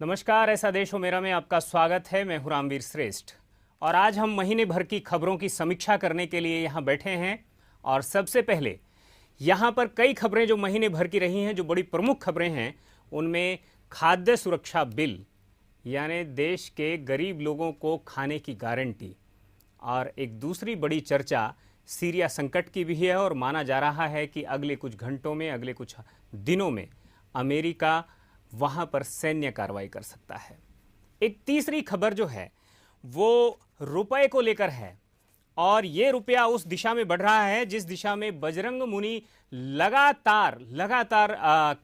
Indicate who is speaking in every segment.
Speaker 1: नमस्कार, ऐसा देश हो मेरा में आपका स्वागत है। मैं हूं रामवीर श्रेष्ठ और आज हम महीने भर की खबरों की समीक्षा करने के लिए यहां बैठे हैं। और सबसे पहले यहां पर कई खबरें जो महीने भर की रही हैं, जो बड़ी प्रमुख खबरें हैं, उनमें खाद्य सुरक्षा बिल यानी देश के गरीब लोगों को खाने की गारंटी, और एक दूसरी बड़ी चर्चा सीरिया संकट की भी है। और माना जा रहा है कि अगले कुछ घंटों में, अगले कुछ दिनों में अमेरिका वहां पर सैन्य कार्रवाई कर सकता है। एक तीसरी खबर जो है वो रुपए को लेकर है, और ये रुपया उस दिशा में बढ़ रहा है जिस दिशा में बजरंग मुनि लगातार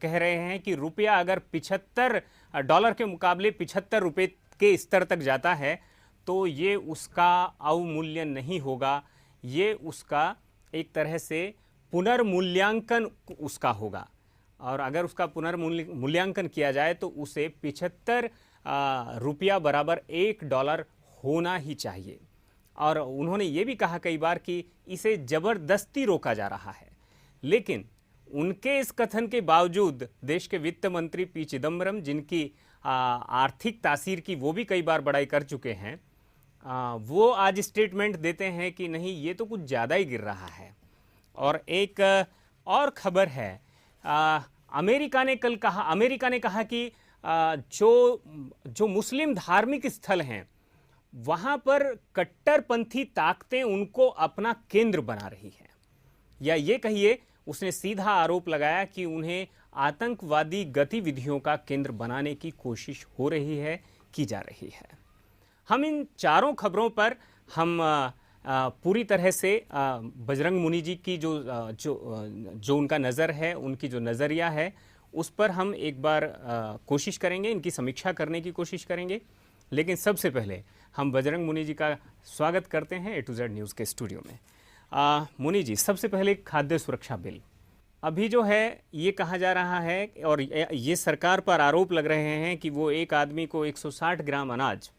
Speaker 1: कह रहे हैं कि रुपया अगर $75 के मुकाबले $75 के स्तर तक जाता है तो ये उसका अवमूल्यन नहीं होगा, ये उसका एक तरह से पुनर्मूल्यांकन उसका होगा। और अगर उसका पुनर्मूल्यांकन किया जाए तो उसे 75 रुपया बराबर $1 होना ही चाहिए। और उन्होंने ये भी कहा कई बार कि इसे ज़बरदस्ती रोका जा रहा है, लेकिन उनके इस कथन के बावजूद देश के वित्त मंत्री पी चिदम्बरम, जिनकी आर्थिक तासीर की वो भी कई बार बड़ाई कर चुके हैं, वो आज स्टेटमेंट देते हैं कि नहीं, ये तो कुछ ज़्यादा ही गिर रहा है। और एक और खबर है, अमेरिका ने कहा कि जो मुस्लिम धार्मिक स्थल हैं वहाँ पर कट्टरपंथी ताकतें उनको अपना केंद्र बना रही हैं, या ये कहिए उसने सीधा आरोप लगाया कि उन्हें आतंकवादी गतिविधियों का केंद्र बनाने की कोशिश हो रही है, की जा रही है। हम इन चारों खबरों पर हम पूरी तरह से बजरंग मुनि जी की जो उनका नज़र है, उनकी जो नज़रिया है, उस पर हम एक बार कोशिश करेंगे, इनकी समीक्षा करने की कोशिश करेंगे। लेकिन सबसे पहले हम बजरंग मुनि जी का स्वागत करते हैं A to Z न्यूज़ के स्टूडियो में। मुनि जी, सबसे पहले खाद्य सुरक्षा बिल अभी जो है ये कहा जा रहा है, और ये सरकार पर आरोप लग रहे हैं कि वो एक आदमी को 160 ग्राम अनाज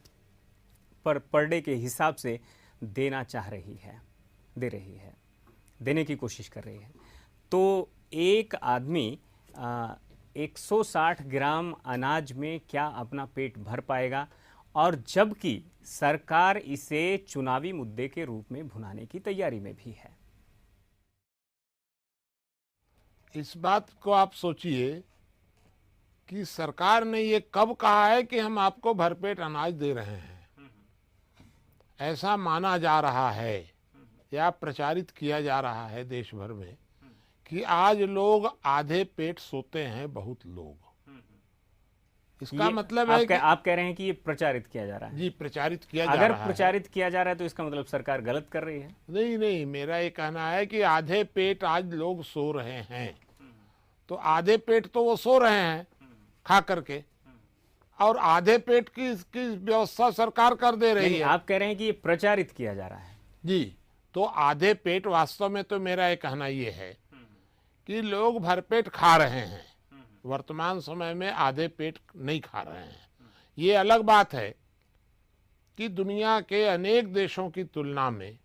Speaker 1: पर डे के हिसाब से देना चाह रही है, देने की कोशिश कर रही है। तो एक आदमी 160 ग्राम अनाज में क्या अपना पेट भर पाएगा, और जबकि सरकार इसे चुनावी मुद्दे के रूप में भुनाने की तैयारी में भी है।
Speaker 2: इस बात को आप सोचिए कि सरकार ने ये कब कहा है कि हम आपको भरपेट अनाज दे रहे हैं। ऐसा माना जा रहा है या प्रचारित किया जा रहा है देश भर में कि आज लोग आधे पेट सोते हैं, बहुत लोग। इसका मतलब है कि
Speaker 1: आप कह रहे हैं कि ये प्रचारित किया जा रहा है।
Speaker 2: जी, प्रचारित किया जा रहा है।
Speaker 1: अगर प्रचारित किया जा रहा है तो इसका मतलब सरकार गलत कर रही है।
Speaker 2: नहीं, मेरा ये कहना है कि आधे पेट आज लोग सो रहे हैं, तो आधे पेट तो वो सो रहे हैं खा करके, और आधे पेट की व्यवस्था सरकार कर दे रही है।
Speaker 1: आप कह रहे हैं कि ये प्रचारित किया जा रहा है।
Speaker 2: जी, तो आधे पेट वास्तव में तो मेरा ये कहना ये है कि लोग भरपेट खा रहे हैं, वर्तमान समय में आधे पेट नहीं खा रहे हैं। ये अलग बात है कि दुनिया के अनेक देशों की तुलना में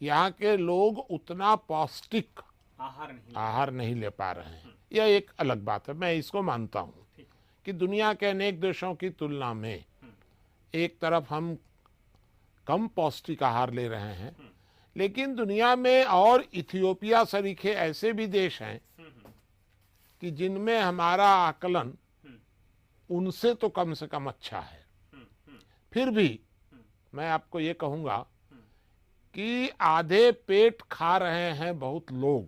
Speaker 2: यहाँ के लोग उतना पौष्टिक आहार नहीं ले पा रहे हैं। यह एक अलग बात है, मैं इसको मानता हूँ कि दुनिया के अनेक देशों की तुलना में एक तरफ हम कम पौष्टिक आहार ले रहे हैं, लेकिन दुनिया में और इथियोपिया सरीखे ऐसे भी देश हैं कि जिनमें हमारा आकलन उनसे तो कम से कम अच्छा है। फिर भी मैं आपको ये कहूँगा कि आधे पेट खा रहे हैं बहुत लोग,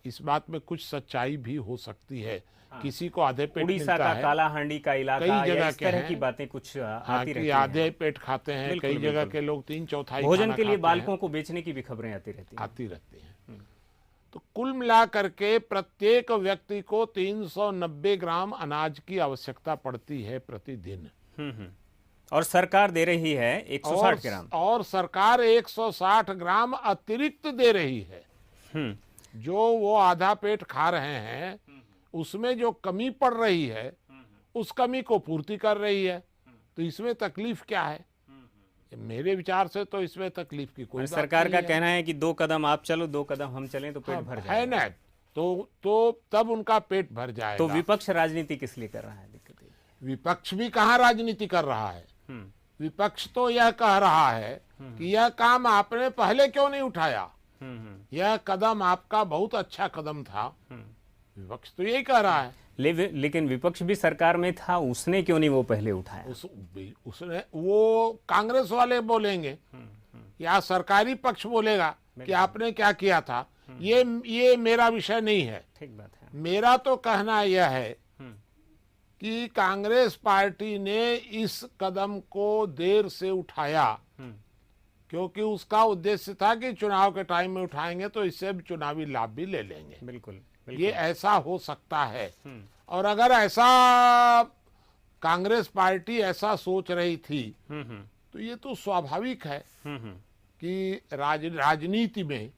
Speaker 2: इस बात में कुछ सच्चाई भी हो सकती है। किसी को आधे पेट
Speaker 1: उड़ीसा का काला हांडी का इलाका,
Speaker 2: कई जगह
Speaker 1: इस तरह की बातें कुछ आती रहती हैं।
Speaker 2: आधे पेट खाते हैं, कई जगह के लोग 3/4
Speaker 1: भोजन के लिए बालकों को बेचने की भी खबरें आती रहती
Speaker 2: हैं। तो कुल मिलाकर के प्रत्येक व्यक्ति को 390 ग्राम अनाज की आवश्यकता पड़ती है प्रतिदिन,
Speaker 1: और सरकार दे रही है 160 ग्राम,
Speaker 2: और सरकार 160 ग्राम अतिरिक्त दे रही है। जो वो आधा पेट खा रहे हैं उसमें जो कमी पड़ रही है उस कमी को पूर्ति कर रही है। तो इसमें तकलीफ क्या है? मेरे विचार से तो इसमें तकलीफ की कोई बात नहीं है।
Speaker 1: सरकार का कहना है कि 2 कदम आप चलो, 2 कदम हम चलें तो पेट भर जाएगा।
Speaker 2: है ना, तो तब उनका पेट भर जाएगा।
Speaker 1: तो विपक्ष राजनीति किस लिए कर रहा है? दिक्कत है
Speaker 2: विपक्ष भी कहाँ राजनीति कर रहा है।
Speaker 1: हम्म,
Speaker 2: विपक्ष तो यह कह रहा है कि यह काम आपने पहले क्यों नहीं उठाया, यह कदम आपका बहुत अच्छा कदम था। विपक्ष तो यही कह रहा है।
Speaker 1: लेकिन विपक्ष भी सरकार में था, उसने क्यों नहीं वो पहले उठाया?
Speaker 2: उसने वो कांग्रेस वाले बोलेंगे या सरकारी पक्ष बोलेगा कि आपने क्या किया था। ये मेरा विषय नहीं है।
Speaker 1: ठीक बात है।
Speaker 2: मेरा तो कहना यह है कि कांग्रेस पार्टी ने इस कदम को देर से उठाया क्योंकि उसका उद्देश्य था कि चुनाव के टाइम में उठाएंगे तो इससे चुनावी लाभ भी ले लेंगे।
Speaker 1: बिल्कुल,
Speaker 2: ये ऐसा हो सकता है। और अगर ऐसा कांग्रेस पार्टी ऐसा सोच रही थी तो ये तो स्वाभाविक है कि राजनीति में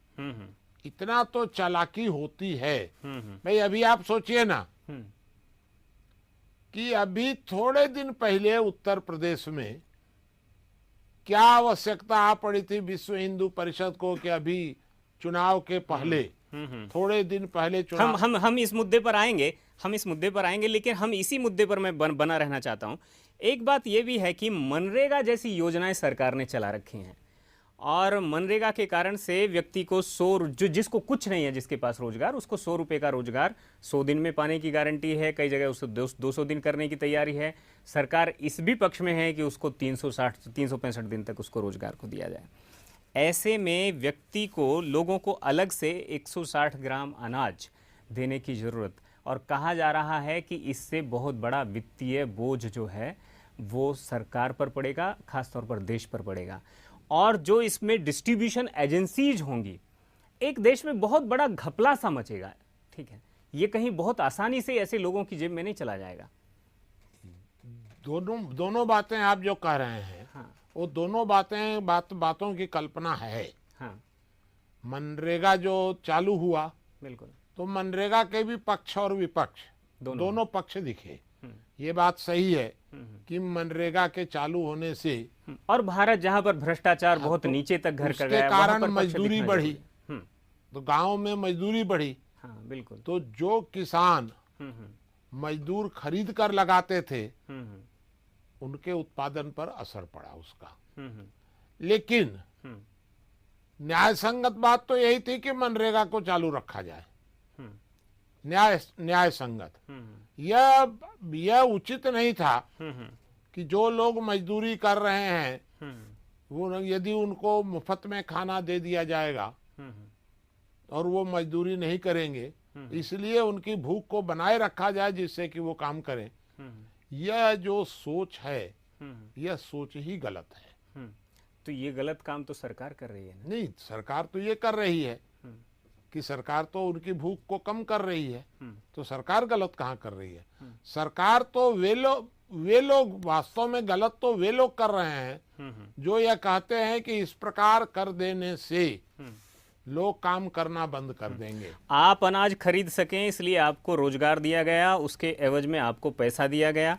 Speaker 2: इतना तो चालाकी होती है। भाई अभी आप सोचिए ना कि अभी थोड़े दिन पहले उत्तर प्रदेश में क्या आवश्यकता आ पड़ी थी विश्व हिंदू परिषद को कि अभी चुनाव के पहले थोड़े दिन पहले चुनाव।
Speaker 1: हम इस मुद्दे पर आएंगे, लेकिन हम इसी मुद्दे पर मैं बना रहना चाहता हूं। एक बात यह भी है कि मनरेगा जैसी योजनाएं सरकार ने चला रखी हैं और मनरेगा के कारण से व्यक्ति को जिसको कुछ नहीं है, जिसके पास रोजगार, उसको 100 रुपये का रोजगार 100 दिन में पाने की गारंटी है। कई जगह उसको 200 दिन करने की तैयारी है। सरकार इस भी पक्ष में है कि उसको 365 दिन तक उसको रोजगार को दिया जाए। ऐसे में व्यक्ति को, लोगों को अलग से 160 ग्राम अनाज देने की ज़रूरत, और कहा जा रहा है कि इससे बहुत बड़ा वित्तीय बोझ जो है वो सरकार पर पड़ेगा, खासतौर पर देश पर पड़ेगा। और जो इसमें डिस्ट्रीब्यूशन एजेंसीज होंगी, एक देश में बहुत बड़ा घपला सा मचेगा। ठीक है, ये कहीं बहुत आसानी से ऐसे लोगों की जेब में नहीं चला जाएगा।
Speaker 2: दोनों बातें आप जो कह रहे हैं,
Speaker 1: हाँ,
Speaker 2: वो दोनों बातों की कल्पना है।
Speaker 1: हाँ,
Speaker 2: मनरेगा जो चालू हुआ,
Speaker 1: बिल्कुल,
Speaker 2: तो मनरेगा के भी पक्ष और विपक्ष दोनों पक्ष दिखे। ये बात सही है कि मनरेगा के चालू होने से,
Speaker 1: और भारत जहां पर भ्रष्टाचार बहुत नीचे तक घर कर गया,
Speaker 2: उसके कारण मजदूरी बढ़ी, तो गांव में मजदूरी बढ़ी।
Speaker 1: हाँ, बिल्कुल।
Speaker 2: तो जो किसान मजदूर खरीद कर लगाते थे उनके उत्पादन पर असर पड़ा उसका। लेकिन न्याय संगत बात तो यही थी कि मनरेगा को चालू रखा जाए। न्याय संगत यह उचित नहीं था कि जो लोग मजदूरी कर रहे हैं वो यदि उनको मुफ्त में खाना दे दिया जाएगा और वो मजदूरी नहीं करेंगे, इसलिए उनकी भूख को बनाए रखा जाए जिससे कि वो काम करें। यह जो सोच है, यह सोच ही गलत है।
Speaker 1: तो ये गलत काम तो सरकार कर रही है ना?
Speaker 2: नहीं, सरकार तो ये कर रही है कि सरकार तो उनकी भूख को कम कर रही है, तो सरकार गलत कहाँ कर रही है? सरकार तो वे लोग वास्तव में गलत तो वे लोग कर रहे हैं जो यह कहते हैं कि इस प्रकार कर देने से लोग काम करना बंद कर देंगे।
Speaker 1: आप अनाज खरीद सकें इसलिए आपको रोजगार दिया गया, उसके एवज में आपको पैसा दिया गया।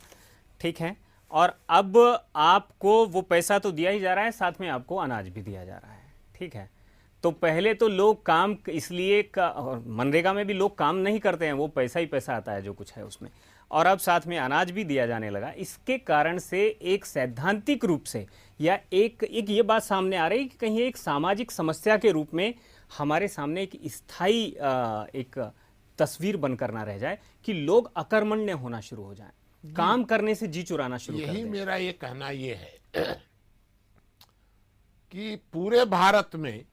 Speaker 1: ठीक है, और अब आपको वो पैसा तो दिया ही जा रहा है, साथ में आपको अनाज भी दिया जा रहा है। ठीक है, तो पहले तो लोग काम इसलिए मनरेगा में भी लोग काम नहीं करते हैं, वो पैसा ही पैसा आता है जो कुछ है उसमें, और अब साथ में अनाज भी दिया जाने लगा। इसके कारण से एक सैद्धांतिक रूप से या एक ये बात सामने आ रही है कि कहीं एक सामाजिक समस्या के रूप में हमारे सामने एक स्थायी एक तस्वीर बनकर ना रह जाए कि लोग अकर्मण्य होना शुरू हो जाएं, काम करने से जी चुराना शुरू कर दें।
Speaker 2: यही मेरा ये कहना ये है कि पूरे भारत में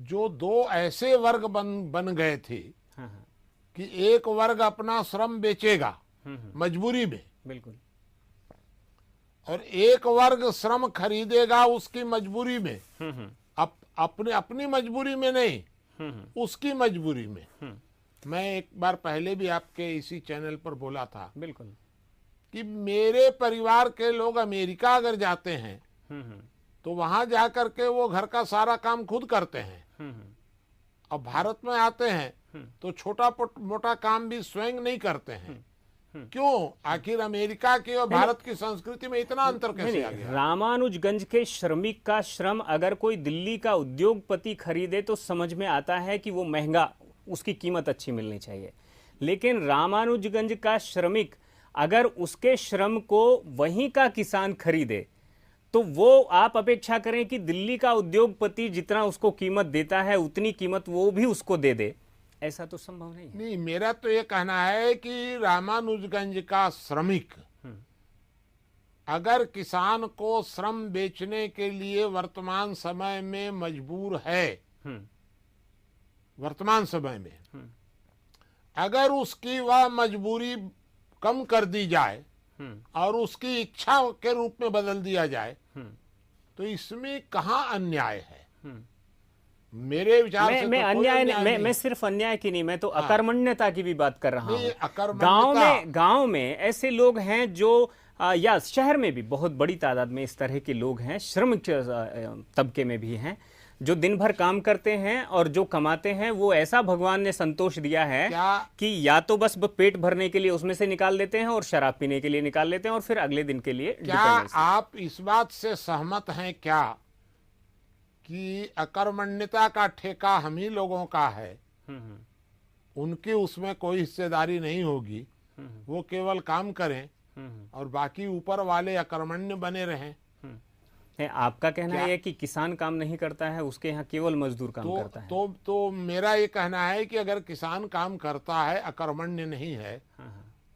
Speaker 2: जो दो ऐसे वर्ग बन गए थे कि एक वर्ग अपना श्रम बेचेगा मजबूरी में, बिल्कुल, और एक वर्ग श्रम खरीदेगा उसकी मजबूरी में, अपनी मजबूरी में नहीं, उसकी मजबूरी में। मैं एक बार पहले भी आपके इसी चैनल पर बोला था, बिल्कुल, कि मेरे परिवार के लोग अमेरिका अगर जाते हैं तो वहां जाकर के वो घर का सारा काम खुद करते हैं, अब भारत में आते हैं तो छोटा मोटा काम भी स्वयं नहीं करते हैं। क्यों? आखिर अमेरिका की और भारत की संस्कृति में इतना अंतर कैसे आ गया?
Speaker 1: रामानुजगंज के श्रमिक का श्रम अगर कोई दिल्ली का उद्योगपति खरीदे तो समझ में आता है कि वो महंगा, उसकी कीमत अच्छी मिलनी चाहिए, लेकिन रामानुजगंज का श्रमिक अगर उसके श्रम को वहीं का किसान खरीदे तो वो आप अपेक्षा करें कि दिल्ली का उद्योगपति जितना उसको कीमत देता है उतनी कीमत वो भी उसको दे दे, ऐसा तो संभव नहीं है।
Speaker 2: नहीं, मेरा तो ये कहना है कि रामानुजगंज का श्रमिक अगर किसान को श्रम बेचने के लिए वर्तमान समय में मजबूर है, वर्तमान समय में अगर उसकी वह मजबूरी कम कर दी जाए और उसकी इच्छा के रूप में बदल दिया जाए तो इसमें कहाँ अन्याय है? मेरे विचार से
Speaker 1: मैं
Speaker 2: तो
Speaker 1: अन्याय
Speaker 2: कोई
Speaker 1: नहीं, मैं सिर्फ अन्याय की नहीं, मैं तो अकर्मण्यता की भी बात कर रहा
Speaker 2: नहीं,
Speaker 1: हूँ।
Speaker 2: अकर्मण्यता
Speaker 1: गांव में ऐसे लोग हैं जो या शहर में भी बहुत बड़ी तादाद में इस तरह के लोग हैं, श्रमिक तबके में भी हैं, जो दिन भर काम करते हैं और जो कमाते हैं वो ऐसा भगवान ने संतोष दिया है कि या तो बस पेट भरने के लिए उसमें से निकाल देते हैं और शराब पीने के लिए निकाल लेते हैं और फिर अगले दिन के लिए
Speaker 2: क्या आप इस बात से सहमत हैं क्या कि अकर्मण्यता का ठेका हम ही लोगों का है? उनकी उसमें कोई हिस्सेदारी नहीं होगी, वो केवल काम करें और बाकी ऊपर वाले अकर्मण्य बने रहें।
Speaker 1: आपका कहना है कि किसान काम नहीं करता है, उसके यहाँ केवल मजदूर काम करता है।
Speaker 2: तो मेरा ये कहना है कि अगर किसान काम करता है, अकर्मण्य नहीं है,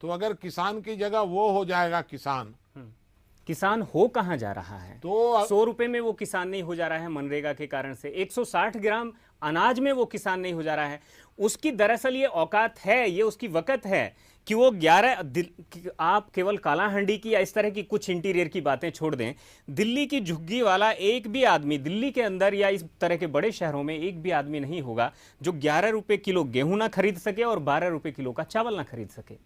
Speaker 2: तो अगर किसान की जगह वो हो जाएगा
Speaker 1: किसान हो कहाँ जा रहा है?
Speaker 2: तो
Speaker 1: 100 रुपए में वो किसान नहीं हो जा रहा है मनरेगा के कारण से, 160 ग्राम अनाज में वो किसान नहीं हो जा रहा है। उसकी दरअसल ये औकात है, ये उसकी वक़्त है कि वो 11 आप केवल कालाहांडी की या इस तरह की कुछ इंटीरियर की बातें छोड़ दें, दिल्ली की झुग्गी वाला एक भी आदमी दिल्ली के अंदर या इस तरह के बड़े शहरों में एक भी आदमी नहीं होगा जो 11 रुपए किलो गेहूं ना खरीद सके और 12 रुपए किलो का चावल ना खरीद सके।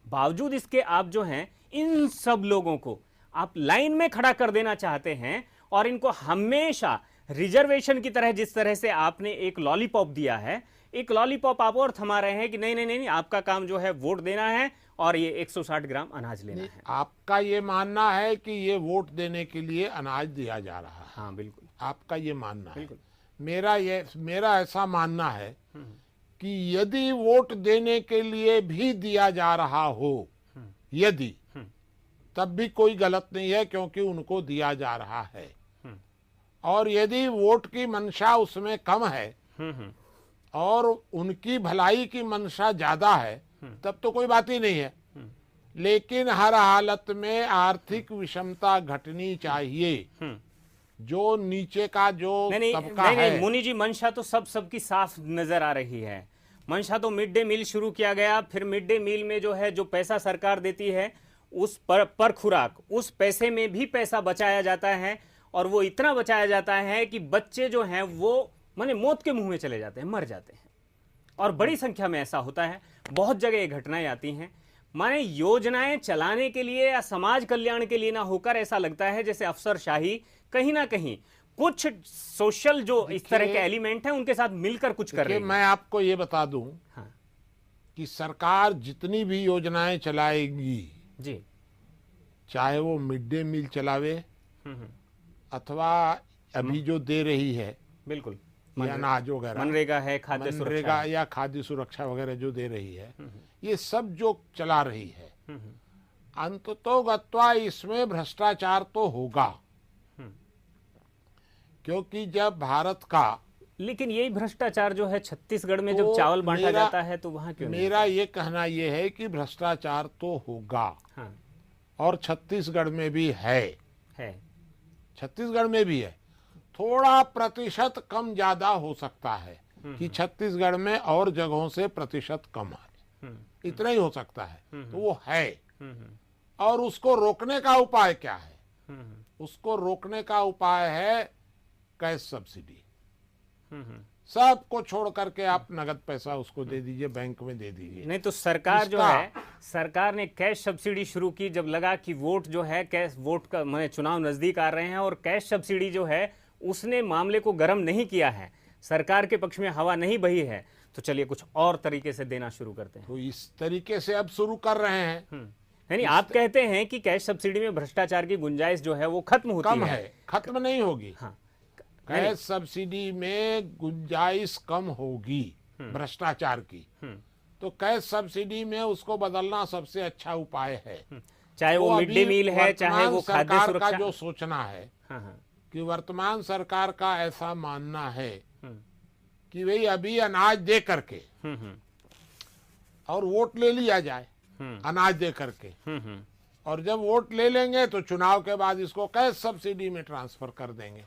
Speaker 1: बावजूद इसके आप जो हैं इन सब लोगों को आप लाइन में खड़ा कर देना चाहते हैं और इनको हमेशा रिजर्वेशन की तरह, जिस तरह से आपने एक लॉलीपॉप दिया है, एक लॉलीपॉप आप और थमा रहे हैं कि नहीं नहीं नहीं, आपका काम जो है वोट देना है और ये 160 ग्राम अनाज लेना है।
Speaker 2: आपका ये मानना है कि ये वोट देने के लिए अनाज दिया जा रहा है?
Speaker 1: हाँ बिल्कुल,
Speaker 2: आपका ये मानना है।
Speaker 1: बिल्कुल।
Speaker 2: मेरा ऐसा मानना है कि यदि वोट देने के लिए भी दिया जा रहा हो, यदि, तब भी कोई गलत नहीं है क्योंकि उनको दिया जा रहा है। और यदि वोट की मंशा उसमें कम है और उनकी भलाई की मंशा ज्यादा है तब तो कोई बात ही नहीं है। लेकिन हर हालत में आर्थिक विषमता घटनी चाहिए। जो नीचे का जो तबका है,
Speaker 1: नहीं, मुनि जी, मंशा तो सबकी साफ नजर आ रही है। मंशा तो मिड डे मील शुरू किया गया, फिर मिड डे मील में जो है जो पैसा सरकार देती है उस पर खुराक, उस पैसे में भी पैसा बचाया जाता है और वो इतना बचाया जाता है कि बच्चे जो हैं वो माने मौत के मुंह में चले जाते हैं, मर जाते हैं। और बड़ी संख्या में ऐसा होता है, बहुत जगह ये घटनाएं आती हैं। माने योजनाएं चलाने के लिए या समाज कल्याण के लिए ना होकर ऐसा लगता है जैसे अफसरशाही कहीं ना कहीं कुछ सोशल जो इस तरह के एलिमेंट हैं उनके साथ मिलकर कुछ कर रही है।
Speaker 2: मैं आपको ये बता दूं कि सरकार जितनी भी योजनाएं चलाएगी
Speaker 1: जी,
Speaker 2: चाहे वो मिड डे मील चलावे अथवा अभी जो दे रही है,
Speaker 1: बिल्कुल,
Speaker 2: अनाज वगैरह,
Speaker 1: मनरेगा है, खाद्य सुरक्षा
Speaker 2: या खाद्य सुरक्षा वगैरह जो दे रही है, ये सब जो चला रही है, अंततोगत्वा इसमें भ्रष्टाचार तो होगा। क्योंकि जब भारत का,
Speaker 1: लेकिन यही भ्रष्टाचार जो है छत्तीसगढ़ में जब चावल बांटा जाता है तो वहां क्यों?
Speaker 2: मेरा ये कहना ये है कि भ्रष्टाचार तो होगा।
Speaker 1: हाँ।
Speaker 2: और छत्तीसगढ़ में भी है, छत्तीसगढ़ में भी है। थोड़ा प्रतिशत कम ज्यादा हो सकता है कि छत्तीसगढ़ में और जगहों से प्रतिशत कम है, इतना ही हो सकता है। तो वो है। और उसको रोकने का उपाय क्या है? उसको रोकने का उपाय है कैश सब्सिडी। सबको छोड़ करके आप नगद पैसा उसको दे दीजिए, बैंक में दे दीजिए।
Speaker 1: नहीं तो सरकार जो है, सरकार ने कैश सब्सिडी शुरू की जब लगा कि वोट जो है कैश, वोट का माने चुनाव नजदीक आ रहे हैं और कैश सब्सिडी जो है उसने मामले को गर्म नहीं किया है, सरकार के पक्ष में हवा नहीं बही है, तो चलिए कुछ और तरीके से देना शुरू करते हैं।
Speaker 2: तो इस तरीके से अब शुरू कर रहे हैं।
Speaker 1: यानी आप कहते हैं कि कैश सब्सिडी में भ्रष्टाचार की गुंजाइश जो है वो खत्म होती
Speaker 2: कम है, खत्म नहीं होगी।
Speaker 1: हाँ,
Speaker 2: कैश सब्सिडी में गुंजाइश कम होगी भ्रष्टाचार की। तो कैश सब्सिडी में उसको बदलना सबसे अच्छा उपाय है।
Speaker 1: चाहे वो मिड डे
Speaker 2: अभी
Speaker 1: मील है, चाहे वो
Speaker 2: वर्तमान
Speaker 1: खाद्य
Speaker 2: सरकार का
Speaker 1: सुरक्षा।
Speaker 2: जो सोचना है
Speaker 1: हाँ हाँ।
Speaker 2: कि वर्तमान सरकार का ऐसा मानना है
Speaker 1: हम्म
Speaker 2: कि भाई अभी अनाज दे करके
Speaker 1: हम्म
Speaker 2: और वोट ले लिया जाए, अनाज दे करके,
Speaker 1: हम्म
Speaker 2: और जब वोट ले लेंगे तो चुनाव के बाद इसको कैश सब्सिडी में ट्रांसफर कर देंगे।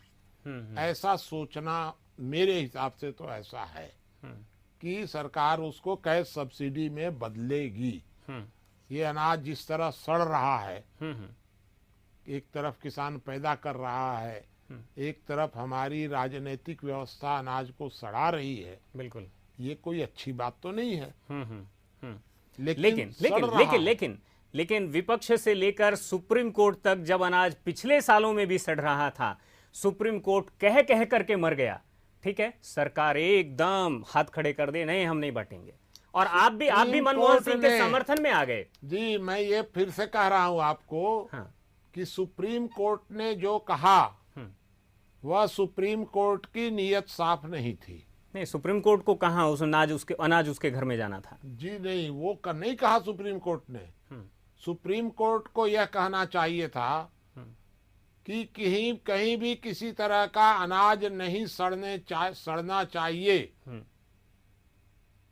Speaker 2: ऐसा सोचना मेरे हिसाब से तो ऐसा है कि सरकार उसको कैश सब्सिडी में बदलेगी। ये अनाज जिस तरह सड़ रहा है, एक तरफ किसान पैदा कर रहा है, एक तरफ हमारी राजनीतिक व्यवस्था अनाज को सड़ा रही है,
Speaker 1: बिल्कुल।
Speaker 2: ये कोई अच्छी बात तो नहीं है।
Speaker 1: लेकिन
Speaker 2: लेकिन
Speaker 1: लेकिन
Speaker 2: सड़ रहा
Speaker 1: लेकिन
Speaker 2: है।
Speaker 1: लेकिन लेकिन विपक्ष से लेकर सुप्रीम कोर्ट तक जब अनाज पिछले सालों में भी सड़ रहा था, सुप्रीम कोर्ट कह कह करके मर गया। ठीक है, सरकार एकदम हाथ खड़े कर दे, नहीं हम नहीं बांटेंगे। और आप भी मनमोहन सिंह के समर्थन में आ गए।
Speaker 2: जी, मैं ये फिर से कह रहा हूं आपको
Speaker 1: हाँ।
Speaker 2: कि सुप्रीम कोर्ट ने जो कहा वह सुप्रीम कोर्ट की नीयत साफ नहीं थी।
Speaker 1: नहीं, सुप्रीम कोर्ट को कहां उस अनाज उसके घर में जाना था।
Speaker 2: जी नहीं, वो नहीं कहा सुप्रीम कोर्ट ने। सुप्रीम कोर्ट को यह कहना चाहिए था कि कहीं भी किसी तरह का अनाज नहीं सड़ना चाहिए,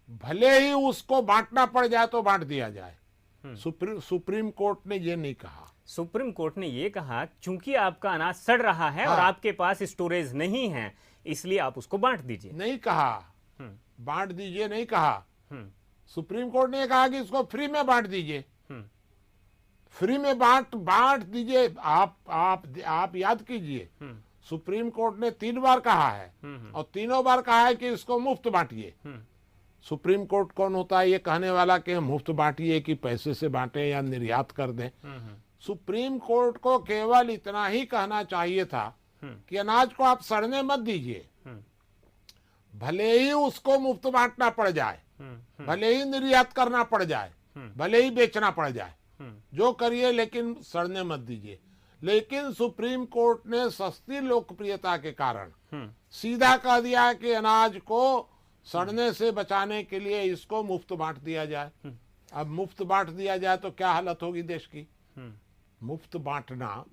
Speaker 2: भले ही उसको बांटना पड़ जाए तो बांट दिया जाए। सुप्रीम कोर्ट ने ये नहीं कहा।
Speaker 1: सुप्रीम कोर्ट ने ये कहा चूंकि आपका अनाज सड़ रहा है और आपके पास स्टोरेज नहीं है, इसलिए आप उसको बांट दीजिए।
Speaker 2: नहीं कहा बांट दीजिए, नहीं कहा। सुप्रीम कोर्ट ने कहा कि इसको फ्री में बांट दीजिए, फ्री में बांट दीजिए। आप याद कीजिए, सुप्रीम कोर्ट ने 3 बार कहा है और तीनों बार कहा है कि इसको मुफ्त बांटिए। सुप्रीम कोर्ट कौन होता है ये कहने वाला कि मुफ्त बांटिए कि पैसे से बांटे या निर्यात कर दें। सुप्रीम कोर्ट को केवल इतना ही कहना चाहिए था कि अनाज को आप सड़ने मत दीजिए, भले ही उसको मुफ्त बांटना पड़ जाए, भले ही निर्यात करना पड़ जाए, भले ही बेचना पड़ जाए, जो करिए, लेकिन सड़ने मत दीजिए। लेकिन सुप्रीम कोर्ट ने सस्ती लोकप्रियता के कारण सीधा कह दिया कि अनाज को सड़ने से बचाने के लिए इसको मुफ्त बांट दिया जाए। अब मुफ्त बांट दिया जाए तो क्या हालत होगी देश की। मुफ्त बांटना,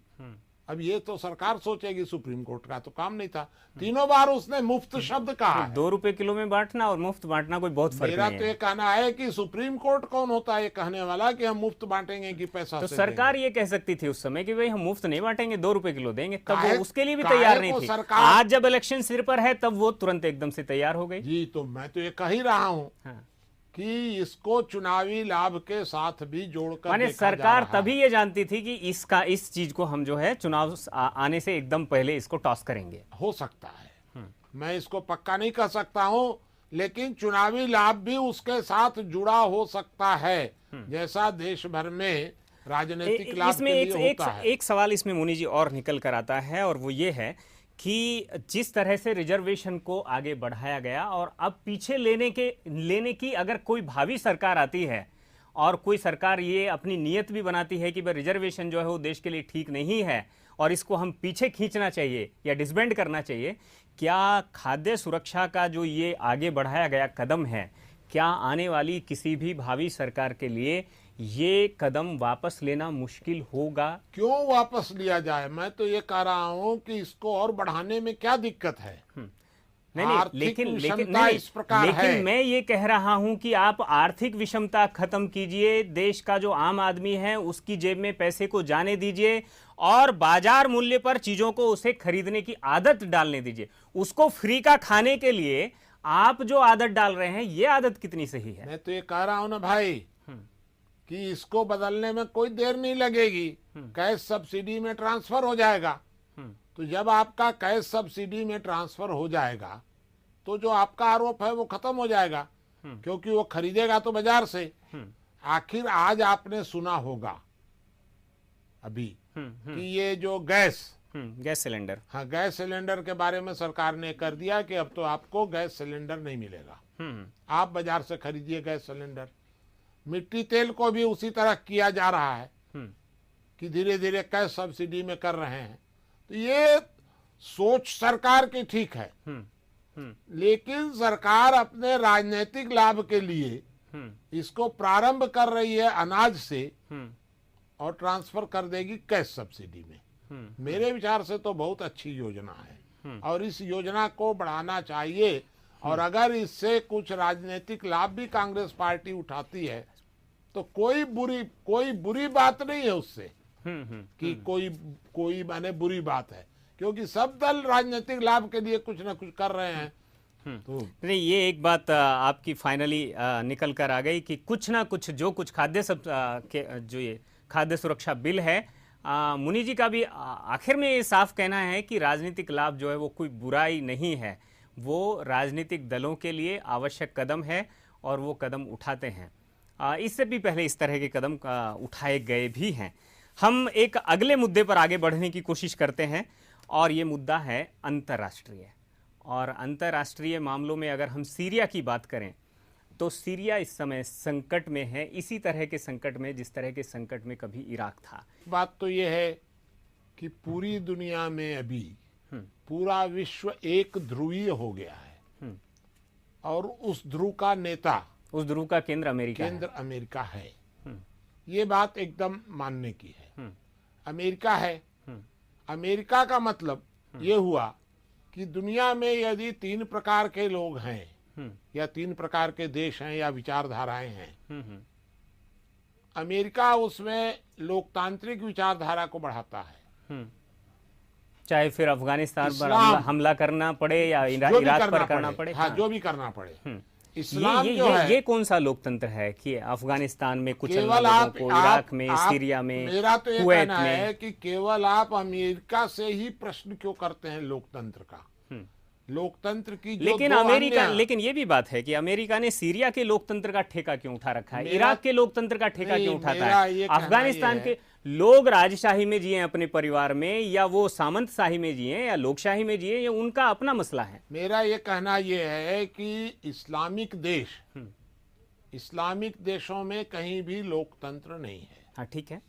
Speaker 2: अब ये तो सरकार सोचेगी, सुप्रीम कोर्ट का तो काम नहीं था। तीनों बार उसने मुफ्त शब्द कहा है।
Speaker 1: 2 रुपए किलो में बांटना और मुफ्त बांटना कोई बहुत फर्क
Speaker 2: मेरा
Speaker 1: नहीं
Speaker 2: तो
Speaker 1: है।
Speaker 2: ये कहना है कि सुप्रीम कोर्ट कौन होता है ये कहने वाला कि हम मुफ्त बांटेंगे कि पैसा
Speaker 1: तो
Speaker 2: से
Speaker 1: सरकार
Speaker 2: देंगे?
Speaker 1: ये कह सकती थी उस समय कि भाई हम मुफ्त नहीं बांटेंगे, 2 रुपए किलो देंगे, तब वो
Speaker 2: काहे-
Speaker 1: उसके लिए भी
Speaker 2: काहे
Speaker 1: तैयार नहीं
Speaker 2: को
Speaker 1: थी।
Speaker 2: सरकार-
Speaker 1: आज जब इलेक्शन सिर पर है तब वो तुरंत एकदम से तैयार हो गई।
Speaker 2: जी, तो मैं तो ये कह ही रहा हूँ
Speaker 1: हाँ।
Speaker 2: कि इसको चुनावी लाभ के साथ भी जोड़कर
Speaker 1: माने
Speaker 2: देखा जा
Speaker 1: सरकार
Speaker 2: रहा
Speaker 1: तभी
Speaker 2: है।
Speaker 1: ये जानती थी कि इस चीज को हम जो है चुनाव आने से एकदम पहले इसको टॉस करेंगे।
Speaker 2: हो सकता है, मैं इसको पक्का नहीं कह सकता हूँ, लेकिन चुनावी लाभ भी उसके साथ जुड़ा हो सकता है, जैसा देश भर में राजनीतिक लाभ
Speaker 1: इसमें
Speaker 2: के लिए होता है।
Speaker 1: एक सवाल इसमें मुनि जी और निकल कर आता है, और वो ये है कि जिस तरह से रिजर्वेशन को आगे बढ़ाया गया और अब पीछे लेने की अगर कोई भावी सरकार आती है और कोई सरकार ये अपनी नीयत भी बनाती है कि भाई रिजर्वेशन जो है वो देश के लिए ठीक नहीं है और इसको हम पीछे खींचना चाहिए या डिसबैंड करना चाहिए, क्या खाद्य सुरक्षा का जो ये आगे बढ़ाया गया कदम है, क्या आने वाली किसी भी भावी सरकार के लिए ये कदम वापस लेना मुश्किल होगा?
Speaker 2: क्यों वापस लिया जाए? मैं तो ये कह रहा हूँ कि इसको और बढ़ाने में क्या दिक्कत है।
Speaker 1: नहीं,
Speaker 2: आर्थिक
Speaker 1: लेकिन
Speaker 2: विषमता इस प्रकार है।
Speaker 1: लेकिन मैं ये कह रहा हूं कि आप आर्थिक विषमता खत्म कीजिए, देश का जो आम आदमी है उसकी जेब में पैसे को जाने दीजिए और बाजार मूल्य पर चीजों को उसे खरीदने की आदत डालने दीजिए। उसको फ्री का खाने के लिए आप जो आदत डाल रहे हैं, ये आदत कितनी सही है?
Speaker 2: मैं तो ये कह रहा हूँ ना भाई कि इसको बदलने में कोई देर नहीं लगेगी, कैश सब्सिडी में ट्रांसफर हो जाएगा। तो जब आपका कैश सब्सिडी में ट्रांसफर हो जाएगा तो जो आपका आरोप है वो खत्म हो जाएगा, क्योंकि वो खरीदेगा तो बाजार से। आखिर आज आपने सुना होगा अभी कि ये जो गैस
Speaker 1: सिलेंडर,
Speaker 2: हाँ, गैस सिलेंडर के बारे में सरकार ने कर दिया कि अब तो आपको गैस सिलेंडर नहीं मिलेगा, आप बाजार से खरीदिए गैस सिलेंडर। मिट्टी तेल को भी उसी तरह किया जा रहा है कि धीरे धीरे कैश सब्सिडी में कर रहे हैं। तो ये सोच सरकार की ठीक है, लेकिन सरकार अपने राजनीतिक लाभ के लिए इसको प्रारंभ कर रही है अनाज से
Speaker 1: हम्म,
Speaker 2: और ट्रांसफर कर देगी कैश सब्सिडी में। मेरे विचार से तो बहुत अच्छी योजना है और इस योजना को बढ़ाना चाहिए। और अगर इससे कुछ राजनीतिक लाभ भी कांग्रेस पार्टी उठाती है तो कोई बुरी बात नहीं है उससे कि कोई माने बुरी बात है, क्योंकि सब दल राजनीतिक लाभ के लिए कुछ ना कुछ कर रहे हैं। तो
Speaker 1: नहीं, ये एक बात आपकी फाइनली निकल कर आ गई कि कुछ ना कुछ जो कुछ खाद्य सब जो ये खाद्य सुरक्षा बिल है, मुनि जी का भी आखिर में ये साफ कहना है कि राजनीतिक लाभ जो है वो कोई बुराई नहीं है, वो राजनीतिक दलों के लिए आवश्यक कदम है और वो कदम उठाते हैं। इससे भी पहले इस तरह के कदम उठाए गए भी हैं। हम एक अगले मुद्दे पर आगे बढ़ने की कोशिश करते हैं और ये मुद्दा है अंतर्राष्ट्रीय। और अंतर्राष्ट्रीय मामलों में अगर हम सीरिया की बात करें तो सीरिया इस समय संकट में है, इसी तरह के संकट में जिस तरह के संकट में कभी इराक था।
Speaker 2: बात तो ये है कि पूरी दुनिया में अभी पूरा विश्व एक ध्रुवीय हो गया है और उस ध्रुव का नेता,
Speaker 1: उस ध्रुव का केंद्र
Speaker 2: अमेरिका है। ये बात एकदम मानने की है। अमेरिका है। अमेरिका का मतलब ये हुआ कि दुनिया में यदि 3 प्रकार के लोग हैं या 3 प्रकार के देश हैं या विचारधाराएं हैं, अमेरिका उसमें लोकतांत्रिक विचारधारा को बढ़ाता है।
Speaker 1: चाहे फिर अफगानिस्तान पर हमला करना पड़े या इराक पर करना पड़े,
Speaker 2: हाँ, जो भी करना पड़े।
Speaker 1: इस्लाम जो है, ये कौन सा लोकतंत्र है कि अफगानिस्तान में कुछ लोगों को, इराक में, सीरिया में,
Speaker 2: मेरा तो ये
Speaker 1: कुवैत
Speaker 2: कहना
Speaker 1: में
Speaker 2: है कि केवल आप अमेरिका से ही प्रश्न क्यों करते हैं लोकतंत्र का। लोकतंत्र की जो
Speaker 1: लेकिन अमेरिका, लेकिन ये भी बात है कि अमेरिका ने सीरिया के लोकतंत्र का ठेका क्यों उठा रखा है, इराक के लोकतंत्र का ठेका क्यों उठाता है? अफगानिस्तान के लोग राजशाही में जिए अपने परिवार में, या वो सामंतशाही में जिए या लोकशाही में जिए, ये उनका अपना मसला है।
Speaker 2: मेरा ये कहना ये है कि इस्लामिक देशों में कहीं भी लोकतंत्र नहीं है।
Speaker 1: हाँ, ठीक है।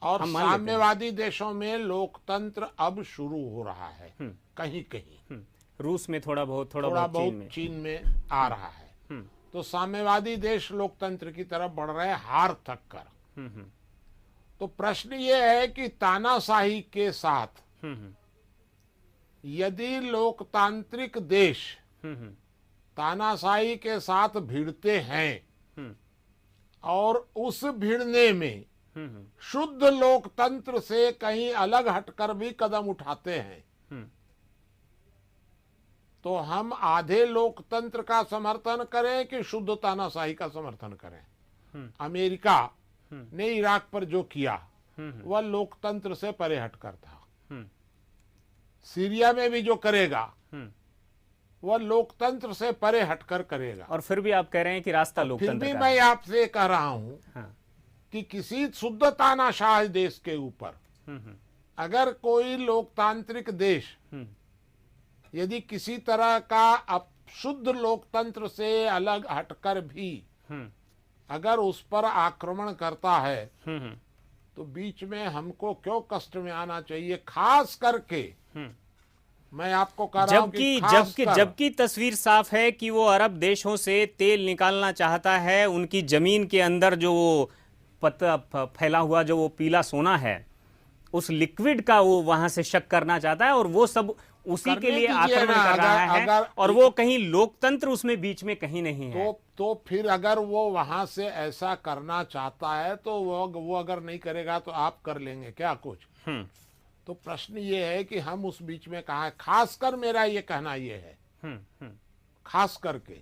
Speaker 2: और साम्यवादी देशों में लोकतंत्र अब शुरू हो रहा है कहीं कहीं।
Speaker 1: रूस में थोड़ा बहुत
Speaker 2: चीन में आ रहा है। तो साम्यवादी देश लोकतंत्र की तरफ बढ़ रहे हैं हार थक कर। तो प्रश्न ये है कि तानाशाही के साथ यदि लोकतांत्रिक देश तानाशाही के साथ भिड़ते हैं और उस भिड़ने में शुद्ध लोकतंत्र से कहीं अलग हटकर भी कदम उठाते हैं, तो हम आधे लोकतंत्र का समर्थन करें कि शुद्ध तानाशाही का समर्थन करें। अमेरिका ने इराक पर जो किया वह लोकतंत्र से परे हटकर था। सीरिया में भी जो करेगा वह लोकतंत्र से परे हटकर करेगा।
Speaker 1: और फिर भी आप कह रहे हैं कि रास्ता लोकतंत्र
Speaker 2: फिर भी
Speaker 1: का
Speaker 2: मैं आपसे कह रहा हूं कि किसी शुद्ध तानाशाह देश के ऊपर अगर कोई लोकतांत्रिक देश यदि किसी तरह का शुद्ध लोकतंत्र से अलग हटकर भी अगर उस पर आक्रमण करता है तो बीच में हमको क्यों कष्ट में आना चाहिए। खास करके मैं आपको कह रहा हूं कि
Speaker 1: जबकि तस्वीर साफ है कि वो अरब देशों से तेल निकालना चाहता है, उनकी जमीन के अंदर जो पत्ता फैला हुआ जो वो पीला सोना है, उस लिक्विड का वो वहां से शक करना चाहता है और वो सब उसी के लिए आक्रमण कर रहा है। और वो कहीं लोकतंत्र उसमें बीच में कहीं नहीं है।
Speaker 2: तो फिर अगर वो वहां से ऐसा करना चाहता है तो वो अगर नहीं करेगा तो आप कर लेंगे क्या कुछ? तो प्रश्न ये है कि हम उस बीच में कहा है। खासकर मेरा ये कहना ये है खास करके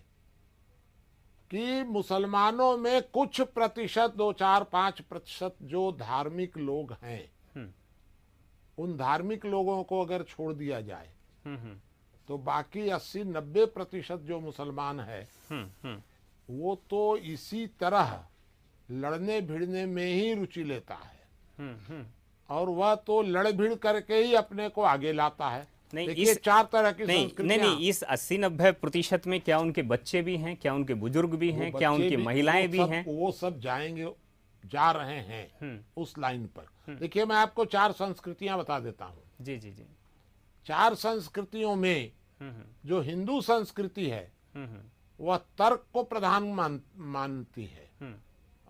Speaker 2: कि मुसलमानों में कुछ प्रतिशत 2-4-5% जो धार्मिक लोग हैं, उन धार्मिक लोगों को अगर छोड़ दिया जाए तो बाकी 80-90% जो मुसलमान है वो तो इसी तरह लड़ने भिड़ने में ही रुचि लेता है और वह तो लड़ भिड़ करके ही अपने को आगे लाता है।
Speaker 1: नहीं,
Speaker 2: इस 4 तरह की
Speaker 1: नहीं, इस 80-90% में क्या उनके बच्चे भी हैं, क्या उनके बुजुर्ग भी हैं, क्या उनकी महिलाएं भी हैं?
Speaker 2: वो सब जा रहे हैं उस लाइन पर। देखिए मैं आपको 4 संस्कृतियां बता देता हूं।
Speaker 1: जी जी जी।
Speaker 2: 4 संस्कृतियों में जो हिंदू संस्कृति है वह तर्क को प्रधान मानती है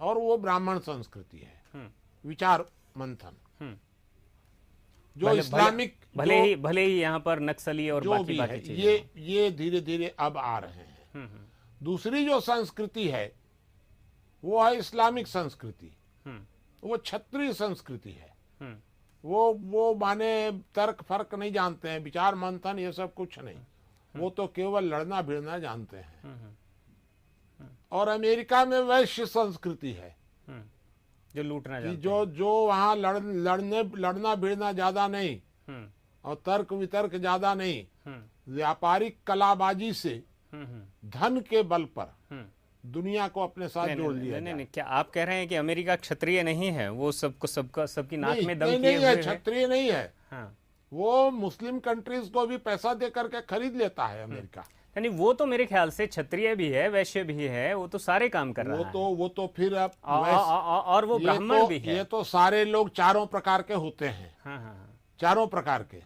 Speaker 2: और वो ब्राह्मण संस्कृति है, विचार मंथन। जो इस्लामिक
Speaker 1: भले ही यहाँ पर नक्सली और
Speaker 2: जो
Speaker 1: बाकी
Speaker 2: भी
Speaker 1: बाकी
Speaker 2: है,
Speaker 1: चीजें
Speaker 2: ये धीरे धीरे अब आ रहे हैं। दूसरी जो संस्कृति है वो है इस्लामिक संस्कृति, वो क्षत्रिय संस्कृति है। वो माने तर्क फर्क नहीं जानते हैं, विचार मंथन ये सब कुछ नहीं, वो तो केवल लड़ना भिड़ना जानते हैं। और अमेरिका में वैश्य संस्कृति है,
Speaker 1: जो लूटना
Speaker 2: कि
Speaker 1: जानते
Speaker 2: जो वहाँ लड़ना भिड़ना ज्यादा नहीं
Speaker 1: हैं।
Speaker 2: और तर्क वितर्क ज्यादा नहीं, व्यापारिक कलाबाजी से धन के बल पर दुनिया को अपने साथ जोड़ लिया
Speaker 1: नहीं, क्या आप कह रहे हैं कि अमेरिका क्षत्रिय नहीं है? वो सबकी नाक में दम
Speaker 2: नहीं,
Speaker 1: किए
Speaker 2: नहीं
Speaker 1: हुए
Speaker 2: है,
Speaker 1: है।
Speaker 2: क्षत्रिय नहीं है।
Speaker 1: हाँ।
Speaker 2: वो मुस्लिम कंट्रीज को भी पैसा दे करके खरीद लेता है अमेरिका।
Speaker 1: यानी वो तो मेरे ख्याल से क्षत्रिय भी है, वैश्य भी है, वो तो सारे काम कर रहा है।
Speaker 2: वो तो फिर अब
Speaker 1: और वो ब्राह्मण भी है।
Speaker 2: ये तो सारे लोग चारों प्रकार के होते हैं।
Speaker 1: हाँ हाँ हाँ।
Speaker 2: चारों प्रकार के।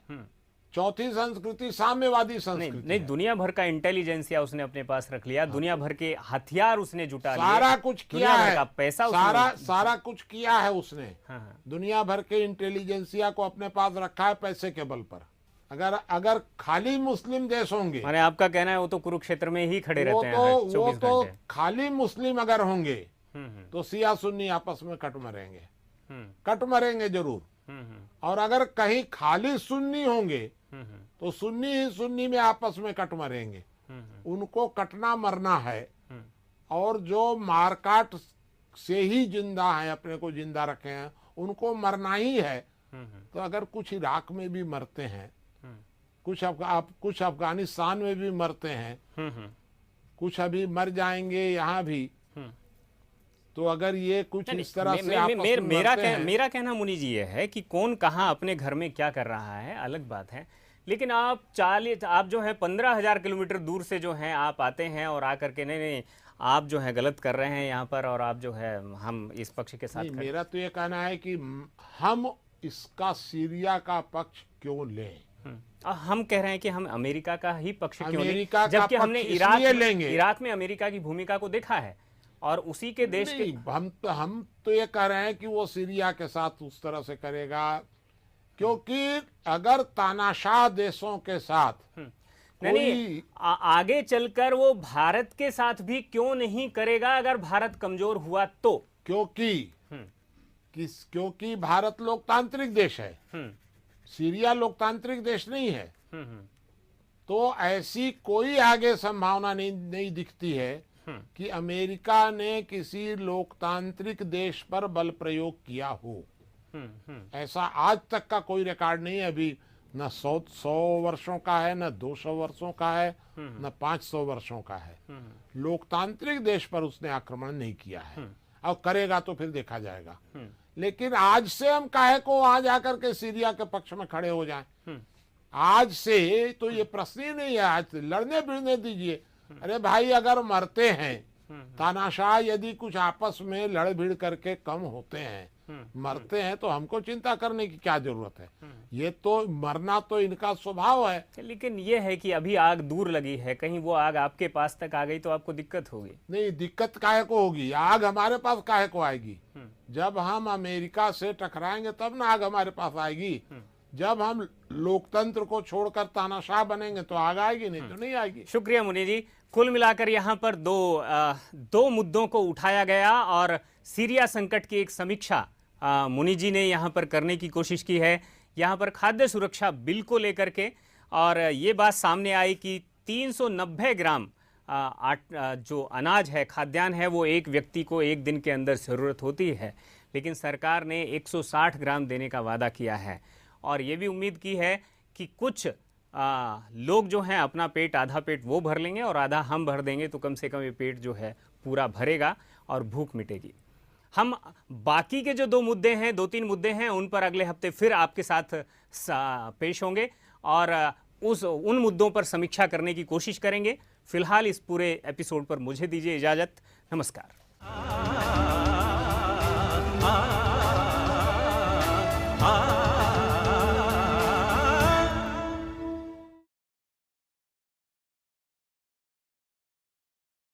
Speaker 2: चौथी संस्कृति साम्यवादी संस्कृति
Speaker 1: नहीं,
Speaker 2: है।
Speaker 1: दुनिया भर का इंटेलिजेंसिया उसने अपने पास रख लिया, दुनिया भर के हथियार उसने जुटा लिए,
Speaker 2: सारा कुछ किया
Speaker 1: दुनिया भर
Speaker 2: है,
Speaker 1: का पैसा
Speaker 2: सारा कुछ किया है उसने।
Speaker 1: हाँ।
Speaker 2: दुनिया भर के इंटेलिजेंसिया को अपने पास रखा है पैसे के बल पर। अगर खाली मुस्लिम देश होंगे,
Speaker 1: माने आपका कहना है वो तो कुरुक्षेत्र में ही खड़े रहते हैं
Speaker 2: वो
Speaker 1: 24
Speaker 2: तो
Speaker 1: घंटे।
Speaker 2: खाली मुस्लिम अगर होंगे तो सिया सुन्नी आपस में कट मरेंगे जरूर। और अगर कहीं खाली सुन्नी होंगे तो सुन्नी ही सुन्नी में आपस में कट मरेंगे। उनको कटना मरना है। और जो मारकाट से ही जिंदा है, अपने को जिंदा रखे हैं, उनको मरना ही है। तो अगर कुछ इराक में भी मरते हैं, कुछ अफगानिस्तान में भी मरते हैं, कुछ अभी मर जाएंगे यहाँ भी, तो अगर ये कुछ इस तरह से आपस में मरते हैं।
Speaker 1: मेरा कहना मुनि जी ये है कि कौन कहाँ अपने घर में क्या कर रहा है अलग बात है, लेकिन आप जो है 15,000 किलोमीटर दूर से जो है आप आते हैं और आकर के नहीं आप जो है गलत कर रहे हैं यहाँ पर, और आप जो है हम इस पक्ष के साथ
Speaker 2: मेरा तो ये कहना है कि हम इसका सीरिया का पक्ष क्यों लें।
Speaker 1: हम कह रहे हैं कि हम अमेरिका का ही पक्ष क्यों लें,
Speaker 2: अमेरिका का
Speaker 1: जबकि
Speaker 2: पक्ष
Speaker 1: हमने
Speaker 2: इसलिए लेंगे।
Speaker 1: इराक में अमेरिका की भूमिका को देखा है और उसी के देश के
Speaker 2: हम तो ये कह रहे हैं कि वो सीरिया के साथ उस तरह से करेगा, क्योंकि अगर तानाशाह देशों के साथ
Speaker 1: नहीं आगे चलकर वो भारत के साथ भी क्यों नहीं करेगा अगर भारत कमजोर हुआ तो?
Speaker 2: क्योंकि भारत लोकतांत्रिक देश है, सीरिया लोकतांत्रिक देश नहीं है। तो ऐसी कोई आगे संभावना नहीं दिखती है कि अमेरिका ने किसी लोकतांत्रिक देश पर बल प्रयोग किया हो। ऐसा आज तक का कोई रिकॉर्ड नहीं है। अभी न 100 वर्षों का है, न 200 वर्षों का है, न 500 वर्षों का है। लोकतांत्रिक देश पर उसने आक्रमण नहीं किया है, और करेगा तो फिर देखा जाएगा। लेकिन आज से हम काहे को वहां जाकर के सीरिया के पक्ष में खड़े हो जाएं? आज से तो ये प्रश्न ही नहीं है। आज लड़ने भिड़ने दीजिए। अरे भाई, अगर मरते हैं तानाशाह यदि कुछ आपस में लड़ भिड़ करके कम होते हैं, मरते हैं, तो हमको चिंता करने की क्या जरूरत है? ये तो मरना तो इनका स्वभाव है।
Speaker 1: लेकिन ये है कि अभी आग दूर लगी है, कहीं वो आग आपके पास तक आ गई तो आपको दिक्कत होगी।
Speaker 2: नहीं, दिक्कत काहे को होगी? आग हमारे पास काहे को आएगी? जब हम अमेरिका से टकराएंगे तब ना आग हमारे पास आएगी। जब हम लोकतंत्र को छोड़कर तानाशाह बनेंगे तो आग आएगी, नहीं तो नहीं आएगी।
Speaker 1: शुक्रिया मुनि जी। कुल मिलाकर यहाँ पर दो मुद्दों को उठाया गया और सीरिया संकट की एक समीक्षा मुनि जी ने यहाँ पर करने की कोशिश की है। यहाँ पर खाद्य सुरक्षा बिल को लेकर के, और ये बात सामने आई कि 390 ग्राम जो अनाज है, खाद्यान्न है, वो एक व्यक्ति को एक दिन के अंदर ज़रूरत होती है, लेकिन सरकार ने 160 ग्राम देने का वादा किया है। और ये भी उम्मीद की है कि कुछ लोग जो हैं अपना पेट, आधा पेट वो भर लेंगे और आधा हम भर देंगे, तो कम से कम ये पेट जो है पूरा भरेगा और भूख मिटेगी। हम बाकी के जो 2-3 मुद्दे हैं उन पर अगले हफ्ते फिर आपके साथ पेश होंगे और उन मुद्दों पर समीक्षा करने की कोशिश करेंगे। फिलहाल इस पूरे एपिसोड पर मुझे दीजिए इजाज़त। नमस्कार।